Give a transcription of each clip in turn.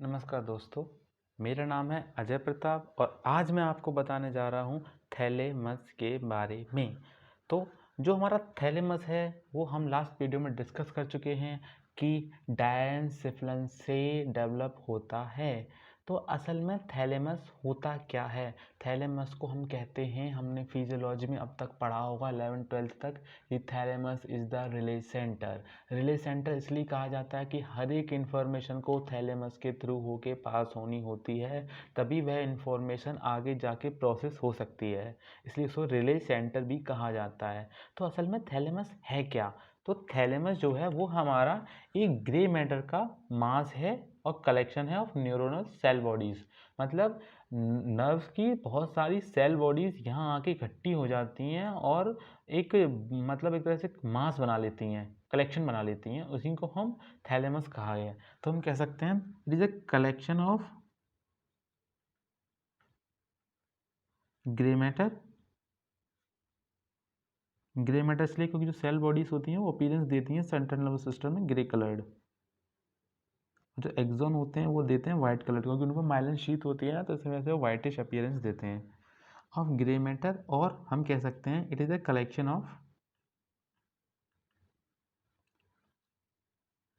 नमस्कार दोस्तों, मेरा नाम है अजय प्रताप और आज मैं आपको बताने जा रहा हूँ थैलेमस के बारे में। तो जो हमारा थैलेमस है वो हम लास्ट वीडियो में डिस्कस कर चुके हैं कि डायेनसिफलन से डेवलप होता है। तो असल में थैलेमस होता क्या है? थैलेमस को हम कहते हैं, हमने फिजियोलॉजी में अब तक पढ़ा होगा 11th-12th तक, कि thalamus is the relay centre. Relay centre इसलिए कहा जाता है कि हर एक इन्फॉर्मेशन को थैलेमस के थ्रू होके पास होनी होती है, तभी वह इन्फॉर्मेशन आगे जाके प्रोसेस हो सकती है, इसलिए उसको रिले सेंटर भी कहा जाता है। तो असल में थैलेमस है क्या? तो थैलेमस जो है वो हमारा एक ग्रे मैटर का मास है और कलेक्शन है ऑफ न्यूरोनल सेल बॉडीज़। मतलब नर्व्स की बहुत सारी सेल बॉडीज़ यहाँ आके इकट्ठी हो जाती हैं और एक एक तरह से मास बना लेती हैं, कलेक्शन बना लेती हैं, उसी को हम थैलेमस कहा है। तो हम कह सकते हैं it is a collection of grey matter. Grey matter इसलिए क्योंकि जो सेल बॉडीज होती हैं वो अपीयरेंस देती हैं सेंट्रल नर्वस सिस्टम में ग्रे कलर्ड। जो एक्सॉन होते हैं वो देते हैं वाइट कलर, क्योंकि उन पर माइलिन शीथ होती है ना, तो इस वजह से वो वाइटिश अपीयरेंस देते हैं ऑफ ग्रे मैटर। और हम कह सकते हैं it is a collection of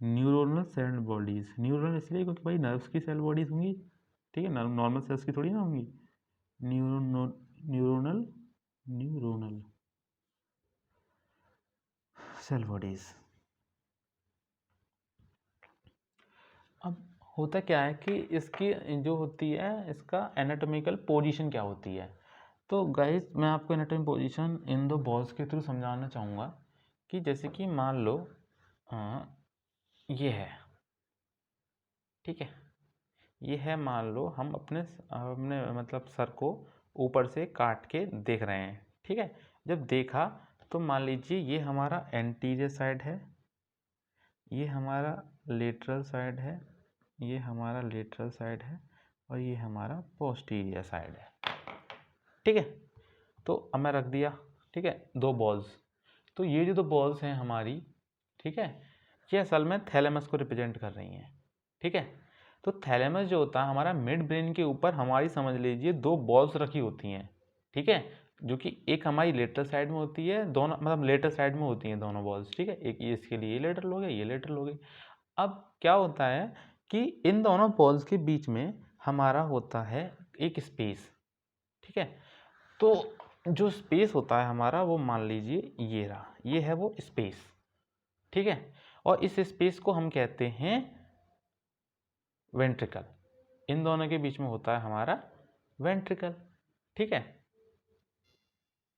neuronal cell bodies. Neuronal इसलिए क्योंकि भाई नर्व्स की सेल बॉडीज होंगी, ठीक है, नॉर्मल सेल्स की थोड़ी ना होंगी। Neuronal neuronal cell bodies. अब होता क्या है कि इसकी जो होती है, इसका एनाटॉमिकल पोजीशन क्या होती है। तो गाइस मैं आपको एनाटॉमी पोजीशन इन दो बॉल्स के थ्रू समझाना चाहूँगा कि जैसे कि मान लो ये है, ठीक है, ये है, मान लो हम अपने अपने मतलब सर को ऊपर से काट के देख रहे हैं, ठीक है। जब देखा तो मान लीजिए ये हमारा एंटीरियर साइड है, ये हमारा लेटरल साइड है, ये हमारा लेटरल साइड है और ये हमारा पोस्टीरियर साइड है, ठीक है। तो अब मैं रख दिया, ठीक है, दो बॉल्स। तो ये जो दो बॉल्स हैं हमारी, ठीक है, ये असल में थैलेमस को रिप्रेजेंट कर रही हैं, ठीक है। तो थैलेमस जो होता है हमारा मिड ब्रेन के ऊपर, हमारी समझ लीजिए दो बॉल्स रखी होती हैं, ठीक है, जो कि एक हमारी लेटरल साइड में होती है, दोनों मतलब लेटरल साइड में होती हैं दोनों बॉल्स, ठीक है। एक ये इसके लिए ये लेटरल हो गया, ये लेटरल हो गई। अब क्या होता है कि इन दोनों बॉल्स के बीच में हमारा होता है एक स्पेस, ठीक है। तो जो स्पेस होता है हमारा वो मान लीजिए ये रहा, ये है वो स्पेस, ठीक है। और इस स्पेस को हम कहते हैं वेंट्रिकल। इन दोनों के बीच में होता है हमारा वेंट्रिकल, ठीक है।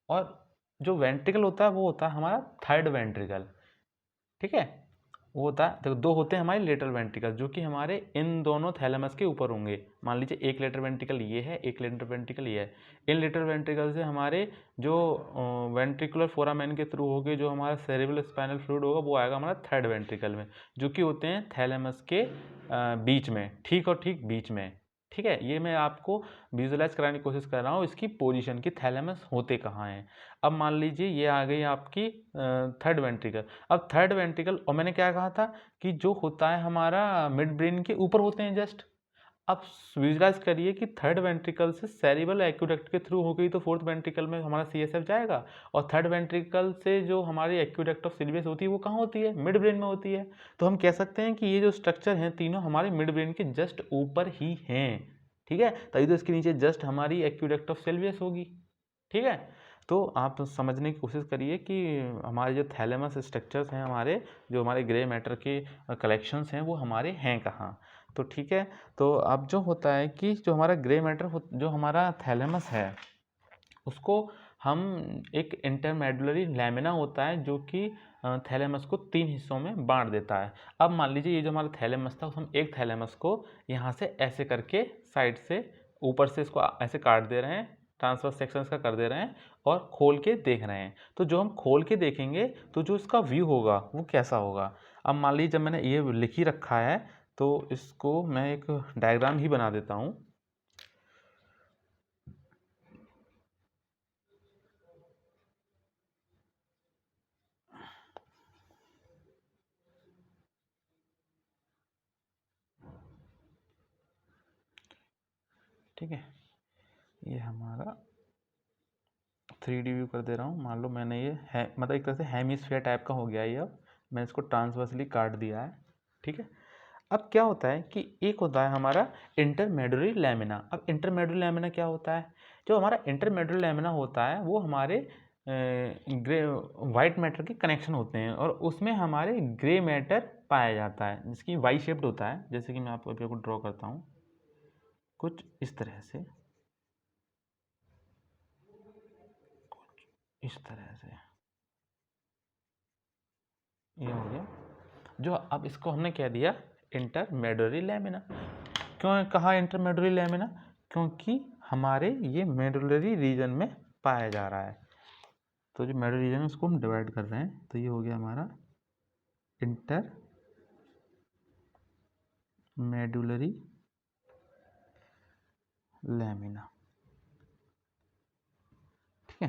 और जो वेंट्रिकल होता है वो होता है हमारा थर्ड वेंट्रिकल, ठीक है। वो होता है, देखो दो होते हैं हमारे लेटरल वेंट्रिकल जो कि हमारे इन दोनों थैलेमस के ऊपर होंगे। मान लीजिए एक लेटरल वेंट्रिकल ये है, एक लेटरल वेंट्रिकल ये है। इन लेटरल वेंट्रिकल से हमारे जो वेंट्रिकुलर फोरामेन के थ्रू होके जो हमारा सेरेब्रल स्पाइनल फ्लूइड होगा वो आएगा हमारा थर्ड वेंट्रिकल में, जो कि होते हैं थैलेमस के बीच में, ठीक और ठीक बीच में, ठीक है। ये मैं आपको विजुअलाइज कराने की कोशिश कर रहा हूँ इसकी पोजीशन की थैलेमस होते कहाँ हैं। अब मान लीजिए ये आ गई आपकी थर्ड वेंट्रिकल। अब थर्ड वेंट्रिकल, और मैंने क्या कहा था कि जो होता है हमारा मिड ब्रेन के ऊपर होते हैं जस्ट। अब विजुअलाइज करिए कि थर्ड वेंट्रिकल से सेरिब्रल एक्वेडक्ट के थ्रू हो गई तो फोर्थ वेंट्रिकल में हमारा सीएसएफ जाएगा, और थर्ड वेंट्रिकल से जो हमारी एक्वेडक्ट ऑफ सिल्वियस होती है वो कहाँ होती है? मिड ब्रेन में होती है। तो हम कह सकते हैं कि ये जो स्ट्रक्चर हैं तीनों हमारे मिड ब्रेन के जस्ट ऊपर ही हैं, ठीक है। तभी तो इसके नीचे जस्ट हमारी एक्वेडक्ट ऑफ सिल्वियस होगी, ठीक है। तो आप समझने की कोशिश करिए कि हमारे जो थैलेमस स्ट्रक्चर्स हैं, हमारे जो हमारे ग्रे मैटर के कलेक्शंस हैं वो हमारे हैं कहाँ। तो ठीक है, तो अब जो होता है कि जो हमारा ग्रे मैटर जो हमारा थैलेमस है उसको हम एक इंटरमेडुलरी लैमिना होता है जो कि थैलेमस को तीन हिस्सों में बांट देता है। अब मान लीजिए ये जो हमारा थैलेमस था, हम एक थैलेमस को यहाँ से ऐसे करके साइड से ऊपर से इसको ऐसे काट दे रहे हैं, ट्रांसफर सेक्शंस का कर दे रहे हैं और खोल के देख रहे हैं। तो जो हम खोल के देखेंगे तो जो इसका व्यू होगा वो कैसा होगा। अब मान लीजिए जब मैंने ये लिख ही रखा है तो इसको मैं एक डायग्राम ही बना देता हूँ। ठीक है, ये हमारा 3D व्यू कर दे रहा हूँ। मान लो मैंने ये है मतलब एक तरह से हेमिस्फीयर टाइप का हो गया ये। अब मैंने इसको ट्रांसवर्सली काट दिया है। ठीक है, अब क्या होता है कि एक होता है हमारा इंटरमेडुलरी लैमिना। अब इंटरमेडुलरी लैमिना क्या होता है? जो हमारा इंटरमेडुलरी लैमिना होता है वो हमारे ग्रे वाइट मैटर के कनेक्शन होते हैं और उसमें हमारे ग्रे मैटर पाया जाता है जिसकी वाई शेप्ड होता है। जैसे कि मैं आपको ड्रॉ करता हूँ कुछ इस तरह से, इस तरह से ये हो गया। जो अब इसको हमने कह दिया इंटरमेडुलरी लैमिना। क्यों कहा इंटरमेडुलरी लैमिना? क्योंकि हमारे ये मेडुलरी रीजन में पाया जा रहा है। तो जो मेडुलरी रीजन है उसको हम डिवाइड कर रहे हैं। तो ये हो गया हमारा इंटरमेडुलरी लैमिना। ठीक है,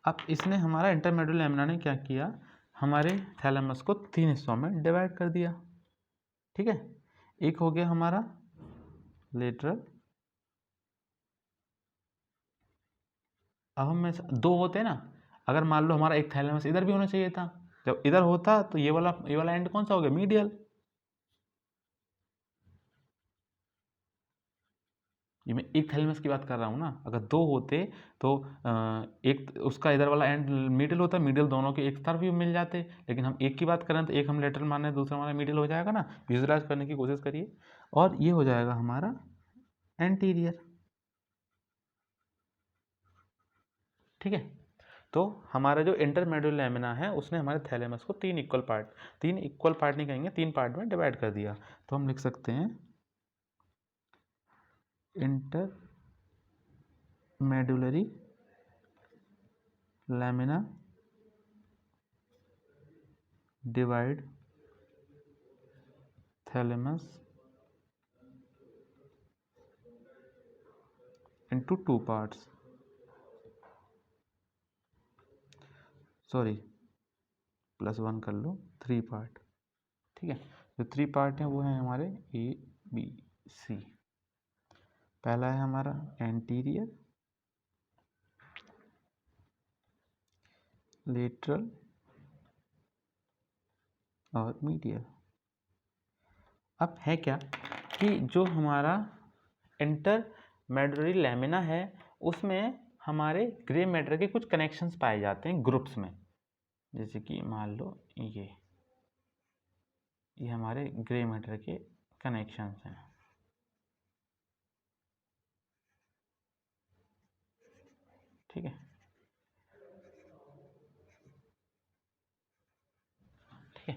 अब इसने हमारा इंटरमेडुलरी लैमिना ने क्या किया, हमारे थैलेमस को 3 हिस्सों में डिवाइड कर दिया। ठीक है, एक हो गया हमारा लेटरल। अब हम 2 होते हैं ना, अगर मान लो हमारा एक थैलेमस इधर भी होना चाहिए था, जब इधर होता तो ये वाला एंड कौन सा हो गया? मीडियल। ये मैं एक थैलेमस की बात कर रहा हूँ ना। अगर 2 होते तो एक उसका इधर वाला एंड मिडिल होता, मिडिल दोनों के एक तरफ भी मिल जाते। लेकिन हम एक की बात करें तो एक हम लेटरल मान रहे हैं, दूसरा हमारा मिडिल हो जाएगा ना। विजुअलाइज करने की कोशिश करिए और ये हो जाएगा हमारा एंटीरियर। ठीक है, तो हमारा जो इंटरमेडुलर लैमिना है उसने हमारे थैलेमस को 3 इक्वल पार्ट नहीं कहेंगे, 3 पार्ट में डिवाइड कर दिया। तो हम लिख सकते हैं intermedullary lamina divide thalamus into 2 parts, sorry +1 कर लो, 3 पार्ट। ठीक है, जो 3 पार्ट हैं वो हैं हमारे ABC। पहला है हमारा एंटीरियर, लेटरल और मीडियल। अब है क्या कि जो हमारा इंटरमेडुलरी लैमिना है उसमें हमारे ग्रे मैटर के कुछ कनेक्शंस पाए जाते हैं ग्रुप्स में। जैसे कि मान लो ये हमारे ग्रे मैटर के कनेक्शंस हैं। ठीक है, ठीक है,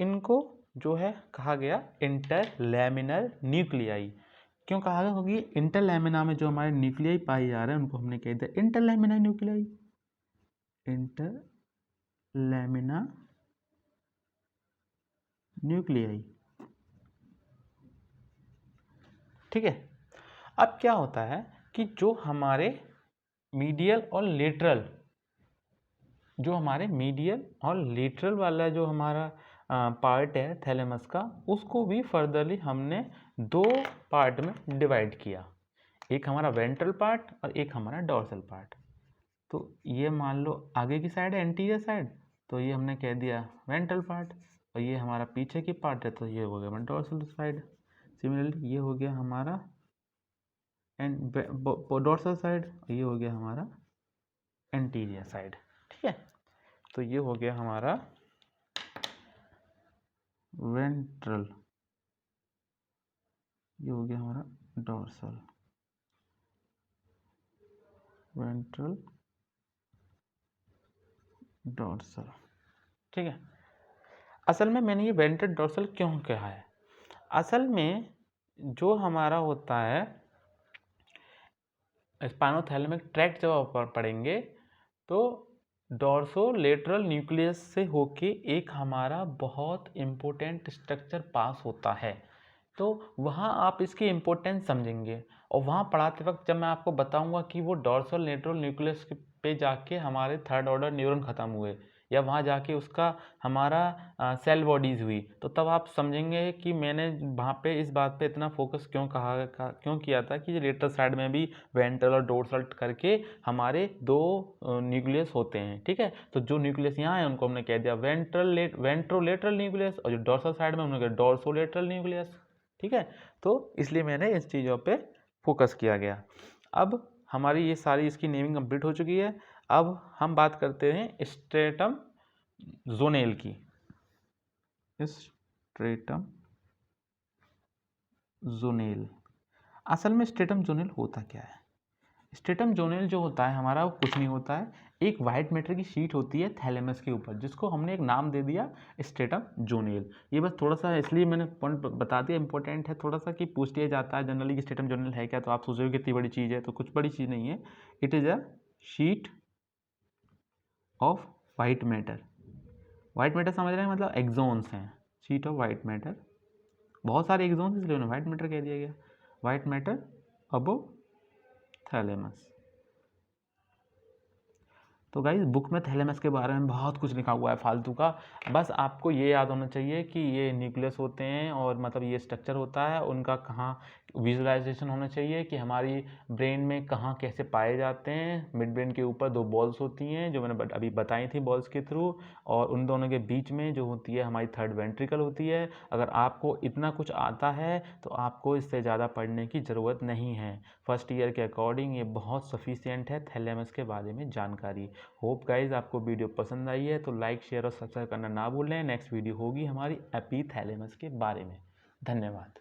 इनको जो है कहा गया इंटरलैमिनर न्यूक्लियाई। क्यों कहा गया? क्योंकि इंटरलैमिना में जो हमारे न्यूक्लियाई पाए जा रहे हैं उनको हमने कह दिया इंटरलैमिनर न्यूक्लियाई। इंटरलैमिना न्यूक्लियाई। ठीक है, अब क्या होता है कि जो हमारे मीडियल और लेटरल वाला जो हमारा पार्ट है थैलेमस का, उसको भी फर्दरली हमने 2 पार्ट में डिवाइड किया। एक हमारा वेंट्रल पार्ट और एक हमारा डोर्सल पार्ट। तो ये मान लो आगे की साइड है एंटीरियर साइड, तो ये हमने कह दिया वेंट्रल पार्ट, और ये हमारा पीछे की पार्ट है तो ये हो गया डोर्सल साइड। सिमिलरली ये हो गया हमारा डोर्सल साइड, ये हो गया हमारा एंटीरियर साइड। ठीक है, तो ये हो गया हमारा वेंट्रल, ये हो गया हमारा डोर्सल, वेंट्रल डोर्सल। ठीक है, असल में मैंने ये वेंट्रल डोर्सल क्यों कहा है? असल में जो हमारा होता है स्पाइनोथैलेमिक ट्रैक्ट जब आप पढ़ेंगे तो डोर्सोलेटरल न्यूक्लियस से होके एक हमारा बहुत इम्पोर्टेंट स्ट्रक्चर पास होता है। तो वहाँ आप इसकी इम्पोर्टेंस समझेंगे और वहाँ पढ़ाते वक्त जब मैं आपको बताऊंगा कि वो डोर्सोलेटरल न्यूक्लियस पे जाके हमारे 3rd ऑर्डर न्यूरॉन ख़त्म हुए या वहाँ जाके उसका हमारा सेल बॉडीज़ हुई, तो तब आप समझेंगे कि मैंने वहाँ पे इस बात पे इतना फोकस क्यों किया था कि लेटरल साइड में भी वेंट्रल और डोर्सल करके हमारे दो न्यूक्लियस होते हैं, ठीक है। तो जो न्यूक्लियस यहाँ है उनको हमने कह दिया वेंट्रोलेटरल न्यूक्लियस, और जो डोर्सल साइड में उन्होंने कहा डोर्सोलेटरल न्यूक्लियस, ठीक है। तो इसलिए मैंने इस चीज़ों पे फोकस किया गया। अब हमारी ये सारी इसकी नेमिंग कंप्लीट हो चुकी है। अब हम बात करते हैं स्ट्रेटम ज़ोनेल की। स्ट्रेटम ज़ोनेल, असल में स्ट्रेटम ज़ोनेल होता क्या है? स्ट्रेटम ज़ोनेल जो होता है हमारा, वो कुछ नहीं होता है, एक वाइट मैटर की शीट होती है थैलेमस के ऊपर, जिसको हमने एक नाम दे दिया स्ट्रेटम ज़ोनेल। ये बस थोड़ा सा इसलिए मैंने पॉइंट बता दिया, इंपॉर्टेंट है थोड़ा सा, कि पूछ लिया जाता है जनरली कि स्ट्रेटम ज़ोनेल है क्या, तो आप सोचोगे कितनी बड़ी चीज़ है, तो कुछ बड़ी चीज़ नहीं है। It is a sheet of white matter. White matter समझ रहे हैं, मतलब एक्सोन्स हैं, शीट ऑफ वाइट मैटर, बहुत सारे एक्सोन्स, इसलिए उन्हें वाइट मैटर कह दिया गया। White matter above thalamus. तो गाइस बुक में थैलेमस के बारे में बहुत कुछ लिखा हुआ है फालतू का, बस आपको ये याद होना चाहिए कि ये न्यूक्लियस होते हैं, और मतलब ये स्ट्रक्चर होता है उनका, कहाँ विजुअलाइजेशन होना चाहिए कि हमारी ब्रेन में कहाँ कैसे पाए जाते हैं। मिड ब्रेन के ऊपर दो बॉल्स होती हैं जो मैंने अभी बताई थी बॉल्स के थ्रू, और उन दोनों के बीच में जो होती है हमारी थर्ड वेंट्रिकल होती है। अगर आपको इतना कुछ आता है तो आपको इससे ज़्यादा पढ़ने की ज़रूरत नहीं है। फर्स्ट ईयर के अकॉर्डिंग ये बहुत सफिशिएंट है थैलेमस के बारे में जानकारी। होप गाइज आपको वीडियो पसंद आई है, तो लाइक शेयर और सब्सक्राइब करना ना भूलें। नेक्स्ट वीडियो होगी हमारी एपीथैलेमस के बारे में। धन्यवाद।